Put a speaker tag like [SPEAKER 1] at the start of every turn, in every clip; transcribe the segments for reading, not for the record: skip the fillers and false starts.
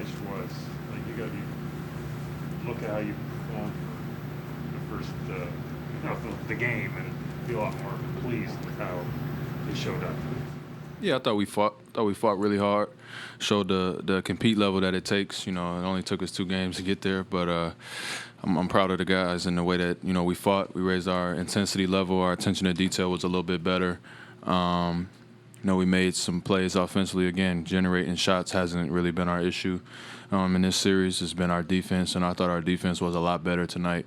[SPEAKER 1] finished was. Like you look at how you performed for the first, the game, and be a lot more pleased with how they showed up.
[SPEAKER 2] Yeah, I thought we fought really hard. Showed the compete level that it takes. It only took us 2 games to get there, but I'm proud of the guys and the way that we fought. We raised our intensity level. Our attention to detail was a little bit better. We made some plays offensively. Again, generating shots hasn't really been our issue in this series. It's been our defense, and I thought our defense was a lot better tonight.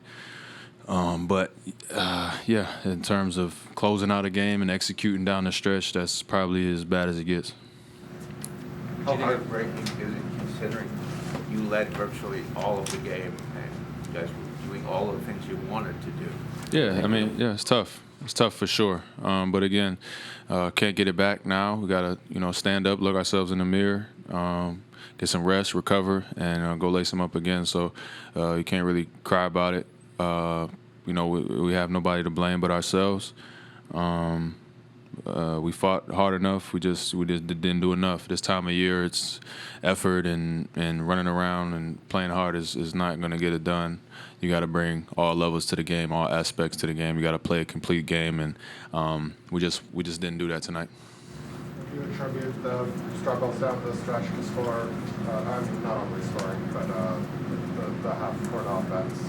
[SPEAKER 2] In terms of closing out a game and executing down the stretch, that's probably as bad as it gets.
[SPEAKER 3] How heartbreaking is it considering you led virtually all of the game and you guys were doing all of the things you wanted to do?
[SPEAKER 2] Yeah, it's tough. It's tough for sure. But again, can't get it back now. We got to, stand up, look ourselves in the mirror, get some rest, recover, and go lace them up again. So you can't really cry about it. We have nobody to blame but ourselves. We fought hard enough. We just didn't do enough. This time of year, it's effort and running around and playing hard is not going to get it done. You got to bring all levels to the game, all aspects to the game. You got to play a complete game, and we just didn't do that tonight.
[SPEAKER 4] Do you attribute the struggles down the stretch to score? Not only scoring, but the half-court offense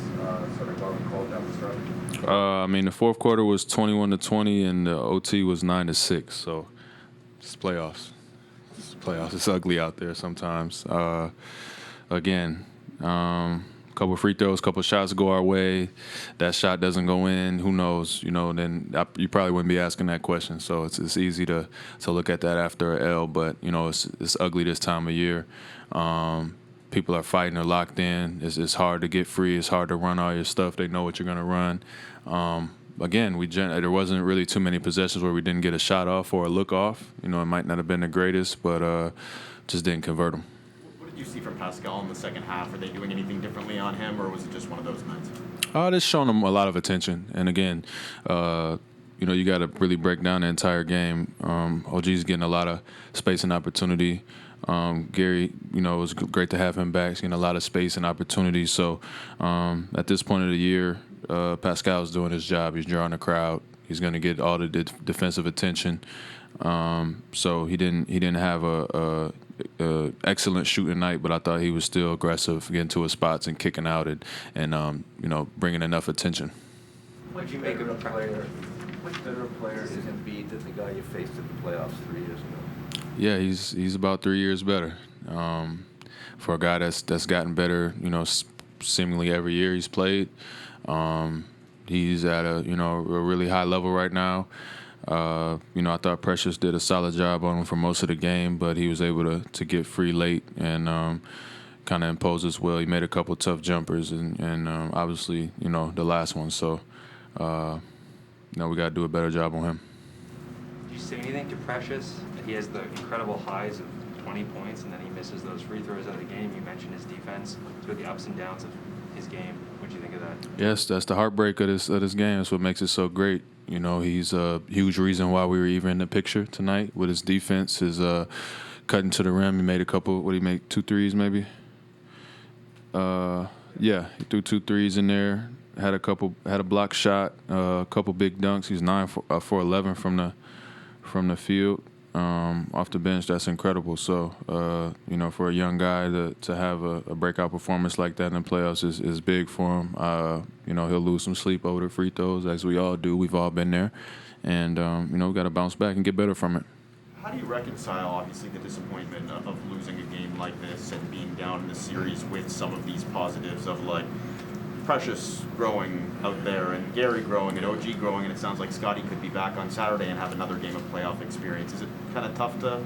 [SPEAKER 4] sort of going cold down the stretch?
[SPEAKER 2] The fourth quarter was 21-20, and the OT was 9-6. So it's playoffs. It's ugly out there sometimes. Couple free throws, couple shots go our way. That shot doesn't go in. Who knows? Then you probably wouldn't be asking that question. So it's easy to look at that after an L. But it's ugly this time of year. People are fighting. They're locked in. It's hard to get free. It's hard to run all your stuff. They know what you're gonna run. There wasn't really too many possessions where we didn't get a shot off or a look off. It might not have been the greatest, but just didn't convert them.
[SPEAKER 5] What did you see from Pascal in the second half? Are they doing anything differently on him, or was it just one of those nights?
[SPEAKER 2] They're showing him a lot of attention. And again, you got to really break down the entire game. OG's getting a lot of space and opportunity. Gary, it was great to have him back. He's getting a lot of space and opportunity. So at this point of the year, Pascal's doing his job. He's drawing the crowd. He's going to get all the defensive attention. So he didn't have a excellent shooting night, but I thought he was still aggressive, getting to his spots and kicking out and bringing enough attention.
[SPEAKER 3] What did you make of a player? Which better player is Embiid than the guy you faced in the playoffs 3 years ago?
[SPEAKER 2] Yeah, he's about 3 years better. For a guy that's gotten better, seemingly every year he's played. He's at a really high level right now. I thought Precious did a solid job on him for most of the game, but he was able to get free late and kind of impose his will. He made a couple tough jumpers and obviously, the last one. So, we got to do a better job on him.
[SPEAKER 6] Did you say anything to Precious? He has the incredible highs of 20 points, and then he misses those free throws out of the game. You mentioned his defense, so the ups and downs of his game. What do you think of that?
[SPEAKER 2] Yes, that's the heartbreak of this game. That's what makes it so great. He's a huge reason why we were even in the picture tonight with his defense, his cutting to the rim. He made a couple. What did he make? 2 threes maybe. He threw 2 threes in there. Had a block shot, a couple big dunks. He's 9 for 11 from the field. Off the bench, that's incredible. So, for a young guy to have a breakout performance like that in the playoffs is big for him. He'll lose some sleep over the free throws, as we all do. We've all been there. And, we got to bounce back and get better from it.
[SPEAKER 5] How do you reconcile, obviously, the disappointment of losing a game like this and being down in the series with some of these positives of, Precious growing out there and Gary growing and OG growing, and it sounds like Scotty could be back on Saturday and have another game of playoff experience. Is it kind of tough to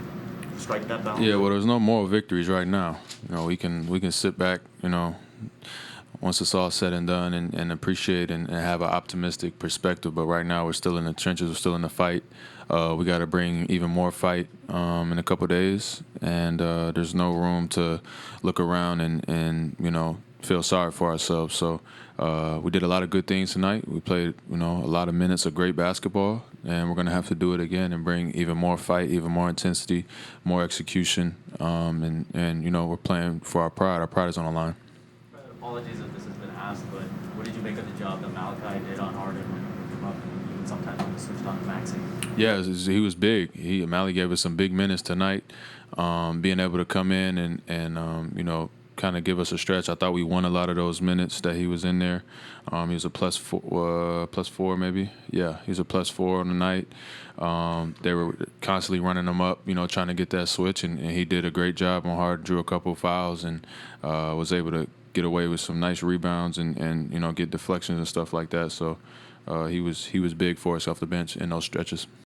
[SPEAKER 5] strike that balance?
[SPEAKER 2] Yeah, well, there's no moral victories right now. We can sit back, once it's all said and done and appreciate and have an optimistic perspective. But right now we're still in the trenches. We're still in the fight. We got to bring even more fight in a couple of days, and there's no room to look around and feel sorry for ourselves. So we did a lot of good things tonight. We played, a lot of minutes of great basketball, and we're going to have to do it again and bring even more fight, even more intensity, more execution, and we're playing for our pride. Our pride is on the line.
[SPEAKER 7] Apologies if this has been asked, but what did you make of the job that Malachi did on Harden when he moved him up, and even sometimes when he switched on to Maxey?
[SPEAKER 2] Yeah, he was big. Mally gave us some big minutes tonight. Being able to come in and kind of give us a stretch. I thought we won a lot of those minutes that he was in there. He was a plus four maybe. Yeah, he's a +4 on the night. They were constantly running him up, trying to get that switch, and he did a great job on Harden. Drew a couple fouls and was able to get away with some nice rebounds and get deflections and stuff like that. So he was big for us off the bench in those stretches.